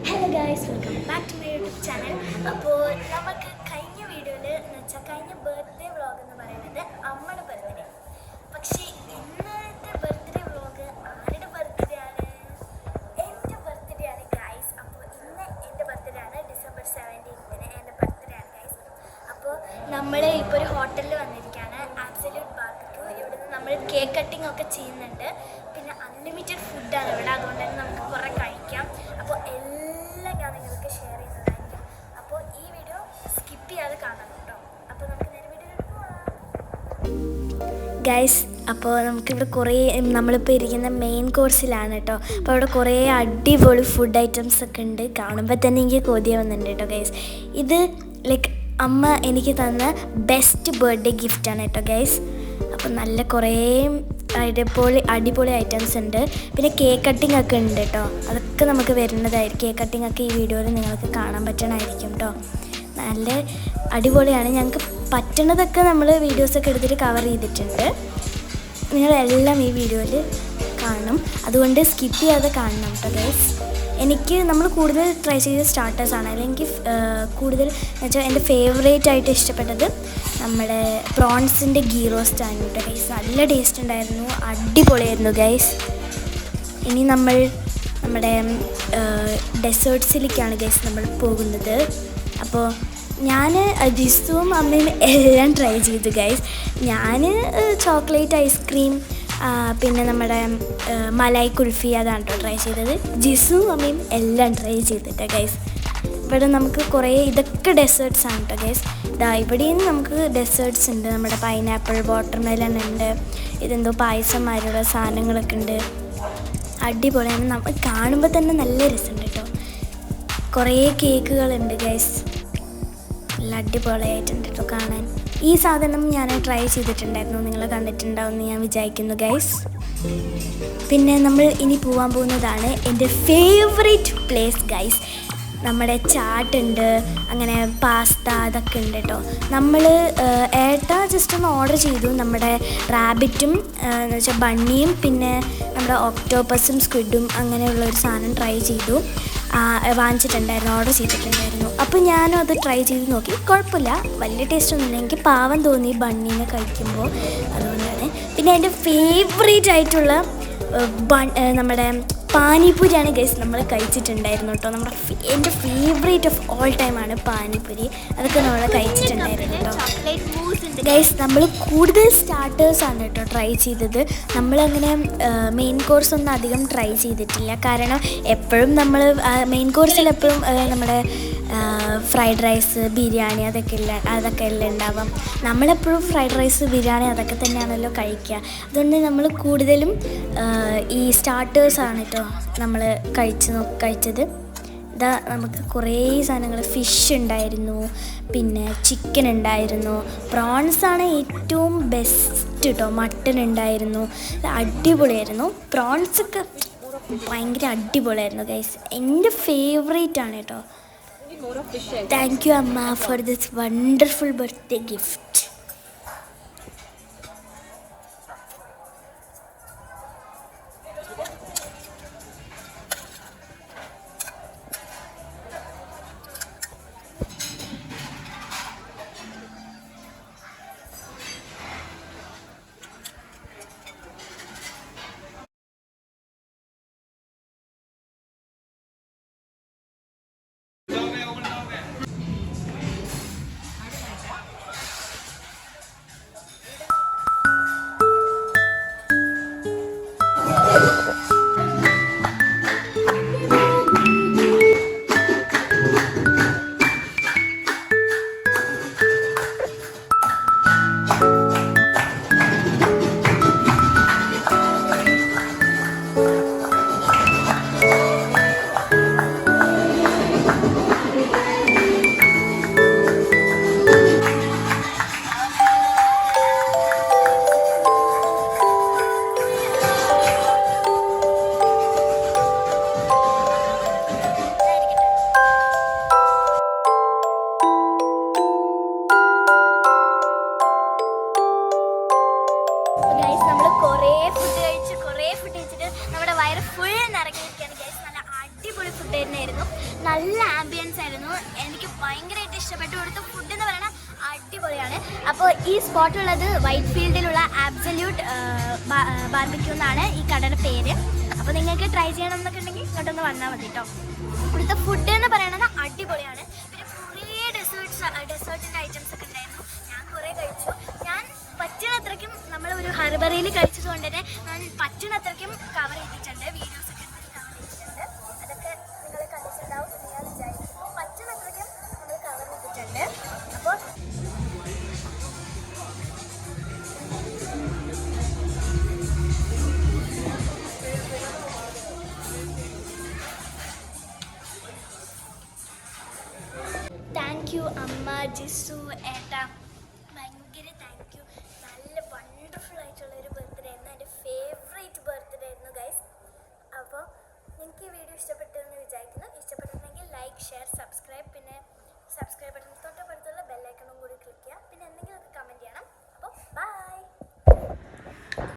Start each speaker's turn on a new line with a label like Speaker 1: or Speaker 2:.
Speaker 1: Hello guys, welcome back to my YouTube channel. അപ്പോൾ നമുക്ക് കഴിഞ്ഞ വീഡിയോയിൽ എന്ന് വെച്ചാൽ കഴിഞ്ഞ ബർത്ത്ഡേ വ്ളോഗ് എന്ന് പറയുന്നത് അമ്മയുടെ ബർത്ത്ഡേ. പക്ഷേ ഇന്നത്തെ ബർത്ത്ഡേ വ്ളോഗ് ആരുടെ ബർത്ത്ഡേ ആണ്? എൻ്റെ ബർത്ത്ഡേ ആണ് ഗായ്സ്. അപ്പോൾ ഇന്ന് എൻ്റെ ബർത്ത്ഡേ ആണ്, ഡിസംബർ 17 എൻ്റെ ബർത്ത്ഡേ ആണ് ഗായ്സ്. അപ്പോൾ നമ്മൾ ഇപ്പോൾ ഒരു ഹോട്ടലിൽ വന്നിരിക്കുകയാണ്, ആബ്സല്യൂട്ട് ബാർബിക്യൂ. ഇവിടുന്ന് നമ്മൾ കേക്ക് കട്ടിംഗ് ഒക്കെ ചെയ്യുന്നുണ്ട്. പിന്നെ അൺലിമിറ്റഡ് ഫുഡാണ് ഇവിടെ, അതുകൊണ്ട് തന്നെ നമുക്ക് കുറേ കഴിക്കാം. അപ്പോൾ എല്ലാം ഞാൻ നിങ്ങൾക്ക് ഷെയർ ചെയ്യുന്നതായിരിക്കും. അപ്പോൾ ഈ വീഡിയോ സ്കിപ്പ് ചെയ്യാതെ കാണാം കേട്ടോ. അപ്പോൾ നമുക്ക് നേരെ വീഡിയോയിലേക്ക് പോകാം ഗൈസ്. അപ്പോൾ നമുക്കിവിടെ കുറേ നമ്മളിപ്പോൾ ഇരിക്കുന്ന മെയിൻ കോഴ്സിലാണ് കേട്ടോ. അപ്പോൾ അവിടെ കുറേ അടിപൊളി ഫുഡ് ഐറ്റംസ് ഒക്കെ ഉണ്ട്. കാണുമ്പോൾ തന്നെ എനിക്ക് കൊതിയാവുന്നുണ്ട് കേട്ടോ ഗൈസ്. ഇത് ലൈക്ക് അമ്മ എനിക്ക് തന്ന ബെസ്റ്റ് ബർത്ത്ഡേ ഗിഫ്റ്റാണ് കേട്ടോ ഗൈസ്. അപ്പോൾ നല്ല കുറേ അടിപൊളി ഐറ്റംസ് ഉണ്ട്. പിന്നെ കേക്ക് കട്ടിംഗ് ഒക്കെ ഉണ്ട് കേട്ടോ. അതൊക്കെ നമുക്ക് വരുന്നതായിരിക്കും. കേക്ക് കട്ടിംഗ് ഒക്കെ ഈ വീഡിയോയിൽ നിങ്ങൾക്ക് കാണാൻ പറ്റണമായിരിക്കും കേട്ടോ. നല്ല അടിപൊളിയാണ്. ഞങ്ങൾക്ക് പറ്റണതൊക്കെ നമ്മൾ വീഡിയോസൊക്കെ എടുത്തിട്ട് കവർ ചെയ്തിട്ടുണ്ട്. നിങ്ങളെല്ലാം ഈ വീഡിയോയിൽ കാണണം, അതുകൊണ്ട് സ്കിപ്പ് ചെയ്യാതെ കാണണം കേട്ടോ ഗൈസ്. നമ്മൾ കൂടുതൽ ട്രൈ ചെയ്ത സ്റ്റാർട്ടേഴ്സാണ്. അല്ലെങ്കിൽ കൂടുതൽ എന്ന് വെച്ചാൽ എൻ്റെ ഫേവറേറ്റ് ആയിട്ട് ഇഷ്ടപ്പെട്ടത് നമ്മുടെ പ്രോൺസിൻ്റെ ഗീ റോസ്റ്റ് ആണ് കേട്ടോ ഗൈസ്. നല്ല ടേസ്റ്റ് ഉണ്ടായിരുന്നു, അടിപൊളിയായിരുന്നു ഗൈസ്. ഇനി നമ്മുടെ ഡെസേർട്ട്സിലേക്കാണ് ഗൈസ് നമ്മൾ പോകുന്നത്. അപ്പോൾ ഞാൻ ജിസുവും അമ്മയും എല്ലാം ട്രൈ ചെയ്തു ഗൈസ്. ഞാൻ ചോക്ലേറ്റ് ഐസ്ക്രീം, പിന്നെ നമ്മുടെ മലായ് കുൽഫി, അതാണ് കേട്ടോ ട്രൈ ചെയ്തത്. ജിസുവും അമ്മയും എല്ലാം ട്രൈ ചെയ്തിട്ട് ഗൈസ്. ഇവിടെ നമുക്ക് കുറേ ഇതൊക്കെ ഡെസേർട്ട്സ് ആണ് കേട്ടോ ഗൈസ്. ഇവിടെയും നമുക്ക് ഡെസേർട്ട്സ് ഉണ്ട്. നമ്മുടെ പൈനാപ്പിൾ, വാട്ടർമെലൺ ഉണ്ട്. ഇതെന്തോ പായസന്മാരുടെ സാധനങ്ങളൊക്കെ ഉണ്ട്. അടിപൊളിയാണ്. നമ്മൾ കാണുമ്പോൾ തന്നെ നല്ല രസമുണ്ട് കേട്ടോ. കുറേ കേക്കുകളുണ്ട് ഗൈസ്. നല്ല അടിപൊളിയായിട്ടുണ്ട് കേട്ടോ കാണാൻ. ഈ സാധനം ഞാൻ ട്രൈ ചെയ്തിട്ടുണ്ടായിരുന്നു, നിങ്ങൾ കണ്ടിട്ടുണ്ടാവുമെന്ന് ഞാൻ വിചാരിക്കുന്നു ഗൈസ്. പിന്നെ നമ്മൾ ഇനി പോകാൻ പോകുന്നതാണ് എൻ്റെ ഫേവറേറ്റ് പ്ലേസ് ഗൈസ്. നമ്മുടെ ചാട്ടുണ്ട്, അങ്ങനെ പാസ്ത, അതൊക്കെ ഉണ്ട് കേട്ടോ. നമ്മൾ ജസ്റ്റ് ഒന്ന് ഓർഡർ ചെയ്തു. നമ്മുടെ റാബിറ്റും എന്ന് വെച്ചാൽ ബണ്ണിയും പിന്നെ നമ്മുടെ ഒക്ടോപ്പസും സ്ക്വിഡും അങ്ങനെയുള്ളൊരു സാധനം ട്രൈ ചെയ്തു, വാങ്ങിച്ചിട്ടുണ്ടായിരുന്നു, ഓർഡർ ചെയ്തിട്ടുണ്ടായിരുന്നു. അപ്പോൾ ഞാനും അത് ട്രൈ ചെയ്ത് നോക്കി. കുഴപ്പമില്ല, വലിയ ടേസ്റ്റ് ഒന്നുമില്ല. എനിക്ക് പാവം തോന്നി ബണ്ണീനെ കഴിക്കുമ്പോൾ, അതുകൊണ്ടാണ്. പിന്നെ എൻ്റെ ഫേവറേറ്റ് ആയിട്ടുള്ള നമ്മുടെ പാനിപൂരിയാണ് ഗൈസ് നമ്മൾ കഴിച്ചിട്ടുണ്ടായിരുന്നു കേട്ടോ. എൻ്റെ ഫേവറേറ്റ് ഓഫ് ഓൾ ടൈമാണ് പാനിപൂരി. അതൊക്കെ നമ്മൾ കഴിച്ചിട്ടുണ്ടായിരുന്നു കേട്ടോ ഗൈസ്. നമ്മൾ കൂടുതൽ സ്റ്റാർട്ടേഴ്സാണ് കേട്ടോ ട്രൈ ചെയ്തത്. നമ്മളങ്ങനെ മെയിൻ കോഴ്സ് ഒന്നും അധികം ട്രൈ ചെയ്തിട്ടില്ല. കാരണം എപ്പോഴും നമ്മൾ മെയിൻ കോഴ്സിൽ എപ്പോഴും നമ്മുടെ ഫ്രൈഡ് റൈസ്, ബിരിയാണി അതൊക്കെ അല്ലേ ഉണ്ടാവാം. നമ്മളെപ്പോഴും ഫ്രൈഡ് റൈസ്, ബിരിയാണി അതൊക്കെ തന്നെയാണല്ലോ കഴിക്കുക. അതുകൊണ്ട് നമ്മൾ കൂടുതലും ഈ സ്റ്റാർട്ടേഴ്സാണ് കേട്ടോ നമ്മൾ കഴിച്ചത്. നമുക്ക് കുറേ സാധനങ്ങൾ, ഫിഷ് ഉണ്ടായിരുന്നു, പിന്നെ ചിക്കൻ ഉണ്ടായിരുന്നു, പ്രോൺസാണ് ഏറ്റവും ബെസ്റ്റ് കേട്ടോ. മട്ടൺ ഉണ്ടായിരുന്നു, അടിപൊളിയായിരുന്നു. പ്രോൺസൊക്കെ ഭയങ്കര അടിപൊളിയായിരുന്നു ഗൈസ്. എൻ്റെ ഫേവറേറ്റ് ആണ് കേട്ടോ. താങ്ക് യു അമ്മ for this wonderful birthday gift. നല്ല ആംബിയൻസ് ആയിരുന്നു. എനിക്ക് ഭയങ്കരമായിട്ട് ഇഷ്ടപ്പെട്ടു. ഇവിടുത്തെ ഫുഡ് എന്ന് പറയുന്നത് അടിപൊളിയാണ്. അപ്പോൾ ഈ സ്പോട്ടുള്ളത് വൈറ്റ് ഫീൽഡിലുള്ള ആബ്സല്യൂട്ട് ബാർബിക്യൂ എന്നാണ് ഈ കടയുടെ പേര്. അപ്പോൾ നിങ്ങൾക്ക് ട്രൈ ചെയ്യണം എന്നൊക്കെ ഉണ്ടെങ്കിൽ ഇങ്ങോട്ടൊന്ന് വന്നാൽ മതി കേട്ടോ. ഇവിടുത്തെ ഫുഡ് എന്ന് പറയുന്നത് അടിപൊളിയാണ്. പിന്നെ കുറേ ഡെസേർട്ടിൻ്റെ ഐറ്റംസ് ഒക്കെ ഉണ്ടായിരുന്നു. ഞാൻ കുറേ കഴിച്ചു. ഞാൻ പറ്റുന്നത്രയ്ക്കും നമ്മൾ ഒരു ഹർബറിയിൽ കഴിച്ചത് കൊണ്ട് തന്നെ ഞാൻ പറ്റുന്നത്രയ്ക്കും കവർ ചെയ്തിട്ടുണ്ട്. വീഡിയോസൊക്കെ കവർ ചെയ്തിട്ടുണ്ട്. അതൊക്കെ നിങ്ങൾ കണ്ടിട്ടുണ്ടാവും എന്ന് ഞാൻ വിചാരിക്കുന്നു. പറ്റുന്നത്രയ്ക്കും നമ്മൾ കവർ ചെയ്തിട്ടുണ്ട്. അപ്പോൾ താങ്ക് യു അമ്മ, ജിസു, ഏട്ടാ, ഭയങ്കര താങ്ക് യു. നല്ല വണ്ടർഫുൾ ആയിട്ടുള്ളൊരു ബർത്ത്ഡേ ആയിരുന്നു. എൻ്റെ ഫേവറേറ്റ് ബർത്ത്ഡേ ആയിരുന്നു ഗൈസ്. അപ്പോൾ നിങ്ങൾക്ക് ഈ വീഡിയോ ഇഷ്ടപ്പെട്ടു